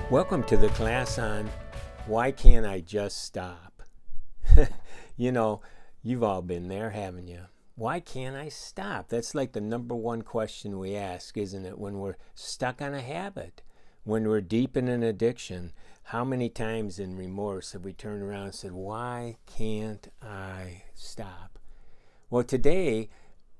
Welcome to the class on Why Can't I Just Stop? You know, you've all been there, haven't you? Why can't I stop? That's like the number one question we ask, isn't it? When we're stuck on a habit, when we're deep in an addiction, how many times in remorse have we turned around and said, why can't I stop? Well, today,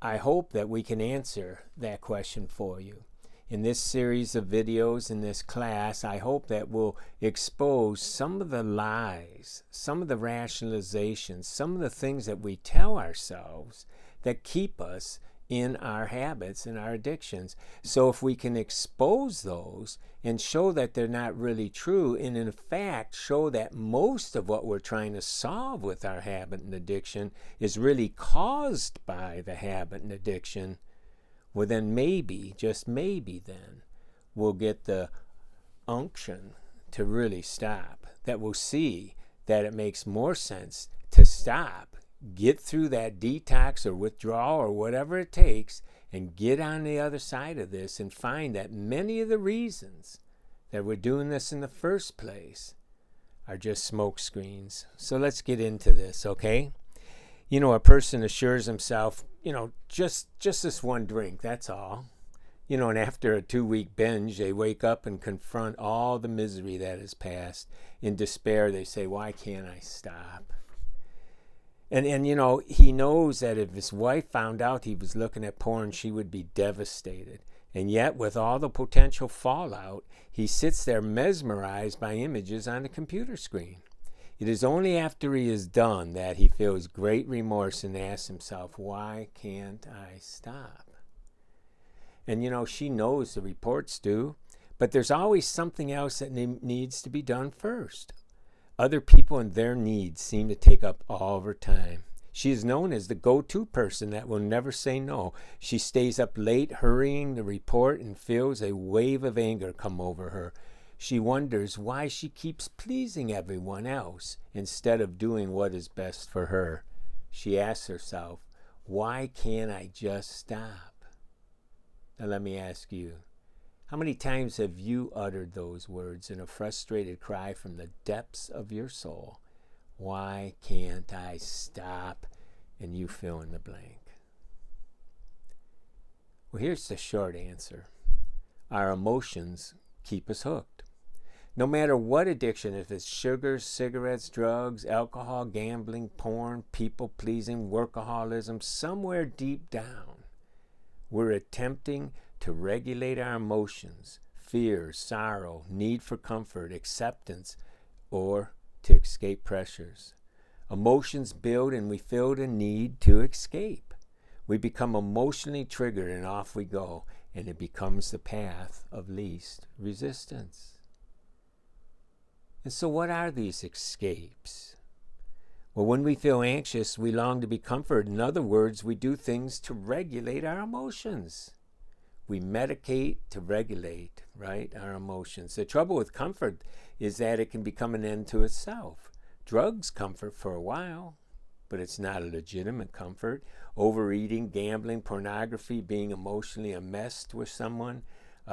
I hope that we can answer that question for you. In this series of videos, in this class, I hope that we'll expose some of the lies, some of the rationalizations, some of the things that we tell ourselves that keep us in our habits and our addictions. So if we can expose those and show that they're not really true, and in fact show that most of what we're trying to solve with our habit and addiction is really caused by the habit and addiction, well then maybe, just maybe then, we'll get the unction to really stop. That we'll see that it makes more sense to stop, get through that detox or withdrawal or whatever it takes, and get on the other side of this and find that many of the reasons that we're doing this in the first place are just smoke screens. So let's get into this, okay? You know, a person assures himself, just this one drink, that's all. And after a 2-week binge, they wake up and confront all the misery that has passed. In despair, they say, why can't I stop? And he knows that if his wife found out he was looking at porn, she would be devastated. And yet, with all the potential fallout, he sits there mesmerized by images on the computer screen. It is only after he is done that he feels great remorse and asks himself, why can't I stop? And she knows the reports do, but there's always something else that needs to be done first. Other people and their needs seem to take up all of her time. She is known as the go-to person that will never say no. She stays up late hurrying the report and feels a wave of anger come over her. She wonders why she keeps pleasing everyone else instead of doing what is best for her. She asks herself, why can't I just stop? Now let me ask you, how many times have you uttered those words in a frustrated cry from the depths of your soul? Why can't I stop? And you fill in the blank. Well, here's the short answer. Our emotions keep us hooked. No matter what addiction, if it's sugar, cigarettes, drugs, alcohol, gambling, porn, people-pleasing, workaholism, somewhere deep down, we're attempting to regulate our emotions, fear, sorrow, need for comfort, acceptance, or to escape pressures. Emotions build and we feel the need to escape. We become emotionally triggered and off we go, and it becomes the path of least resistance. And so what are these escapes? Well, when we feel anxious, we long to be comforted. In other words, we do things to regulate our emotions. We medicate to regulate, right, our emotions. The trouble with comfort is that it can become an end to itself. Drugs comfort for a while, but it's not a legitimate comfort. Overeating, gambling, pornography, being emotionally enmeshed with someone,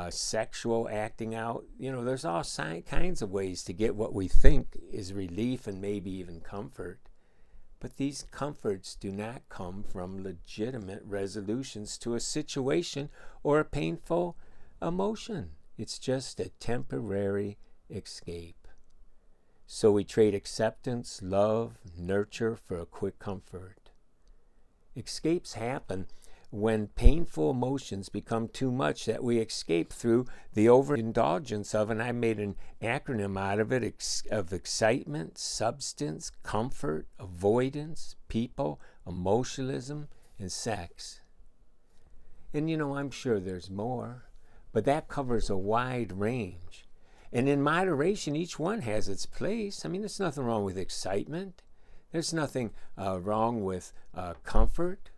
sexual acting out, there's all kinds of ways to get what we think is relief and maybe even comfort. But these comforts do not come from legitimate resolutions to a situation or a painful emotion. It's just a temporary escape. So we trade acceptance, love, nurture for a quick comfort. Escapes happen when painful emotions become too much that we escape through the overindulgence of, and I made an acronym out of it, of excitement, substance, comfort, avoidance, people, emotionalism, and sex. And I'm sure there's more, but that covers a wide range. And in moderation, each one has its place. There's nothing wrong with excitement. There's nothing wrong with comfort.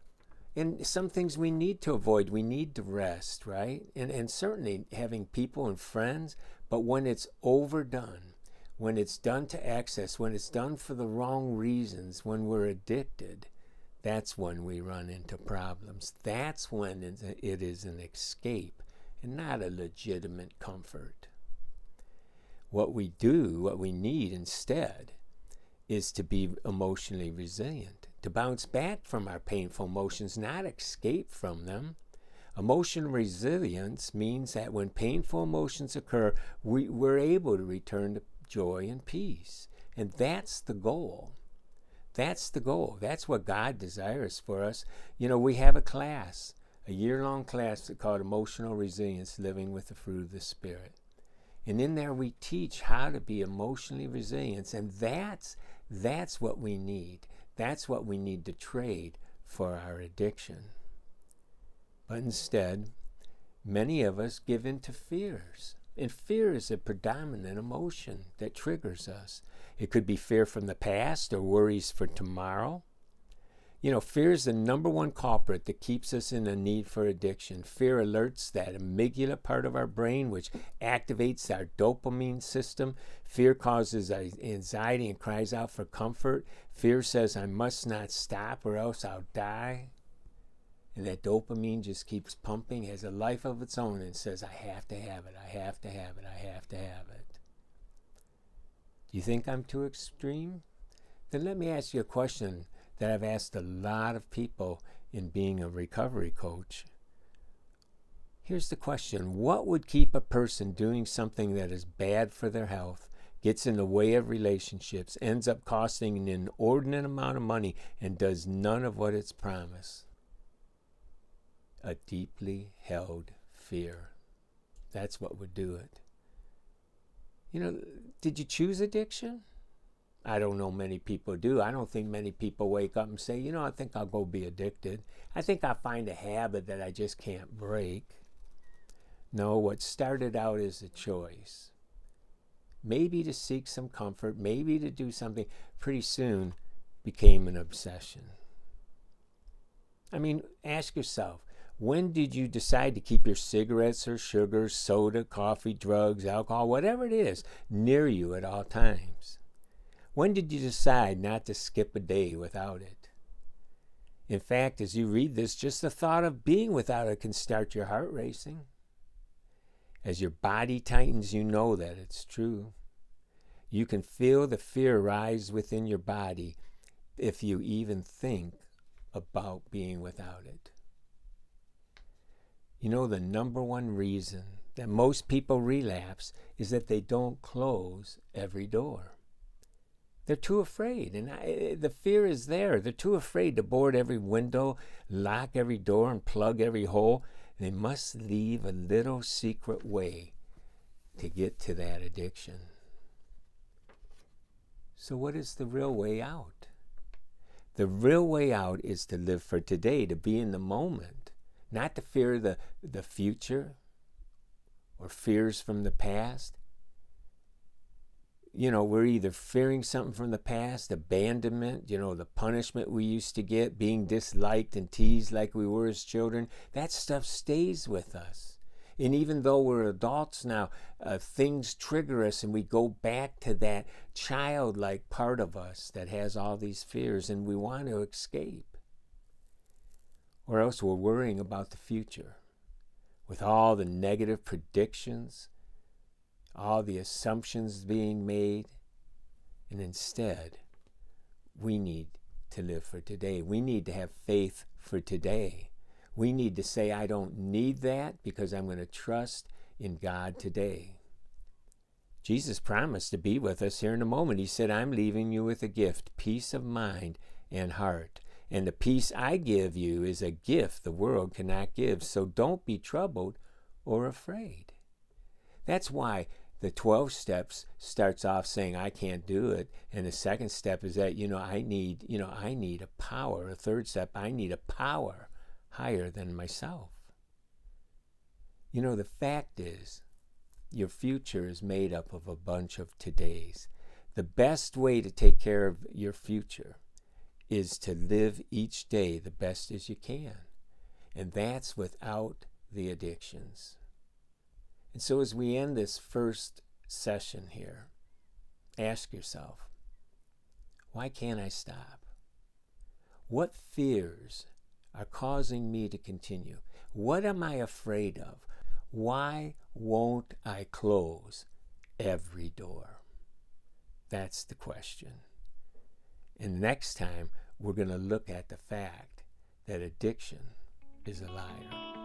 And some things we need to avoid. We need to rest, right? And certainly having people and friends. But when it's overdone, when it's done to excess, when it's done for the wrong reasons, when we're addicted, that's when we run into problems. That's when it is an escape and not a legitimate comfort. What we need instead, is to be emotionally resilient, to bounce back from our painful emotions, not escape from them. Emotional resilience means that when painful emotions occur, we're able to return to joy and peace. And that's the goal. That's the goal. That's what God desires for us. We have a year-long class called Emotional Resilience, Living with the Fruit of the Spirit. And in there we teach how to be emotionally resilient. And that's what we need. That's what we need to trade for our addiction. But instead, many of us give in to fears. And fear is a predominant emotion that triggers us. It could be fear from the past or worries for tomorrow. Fear is the number one culprit that keeps us in a need for addiction. Fear alerts that amygdala part of our brain, which activates our dopamine system. Fear causes anxiety and cries out for comfort. Fear says, I must not stop or else I'll die. And that dopamine just keeps pumping, has a life of its own, and says, I have to have it, I have to have it, I have to have it. Do you think I'm too extreme? Then let me ask you a question that I've asked a lot of people in being a recovery coach. Here's the question. What would keep a person doing something that is bad for their health, gets in the way of relationships, ends up costing an inordinate amount of money, and does none of what it's promised? A deeply held fear. That's what would do it. Did you choose addiction? I don't know many people do. I don't think many people wake up and say, I think I'll go be addicted. I think I'll find a habit that I just can't break. No, what started out as a choice, maybe to seek some comfort, maybe to do something, pretty soon became an obsession. Ask yourself, when did you decide to keep your cigarettes or sugar, soda, coffee, drugs, alcohol, whatever it is, near you at all times? When did you decide not to skip a day without it? In fact, as you read this, just the thought of being without it can start your heart racing. As your body tightens, you know that it's true. You can feel the fear rise within your body if you even think about being without it. The number one reason that most people relapse is that they don't close every door. They're too afraid, and the fear is there. They're too afraid to board every window, lock every door, and plug every hole. They must leave a little secret way to get to that addiction. So what is the real way out? The real way out is to live for today, to be in the moment, not to fear the future or fears from the past. We're either fearing something from the past, abandonment, the punishment we used to get, being disliked and teased like we were as children. That stuff stays with us. And even though we're adults now, things trigger us and we go back to that childlike part of us that has all these fears and we want to escape. Or else we're worrying about the future with all the negative predictions, all the assumptions being made, and instead, we need to live for today. We need to have faith for today. We need to say, I don't need that because I'm going to trust in God today. Jesus promised to be with us here in a moment. He said, I'm leaving you with a gift, peace of mind and heart. And the peace I give you is a gift the world cannot give. So don't be troubled or afraid. That's why the 12 steps starts off saying, I can't do it. And the second step is that, I need a power. A third step, I need a power higher than myself. The fact is, your future is made up of a bunch of todays. The best way to take care of your future is to live each day the best as you can. And that's without the addictions. And so as we end this first session here, ask yourself, why can't I stop? What fears are causing me to continue? What am I afraid of? Why won't I close every door? That's the question. And next time, we're going to look at the fact that addiction is a liar.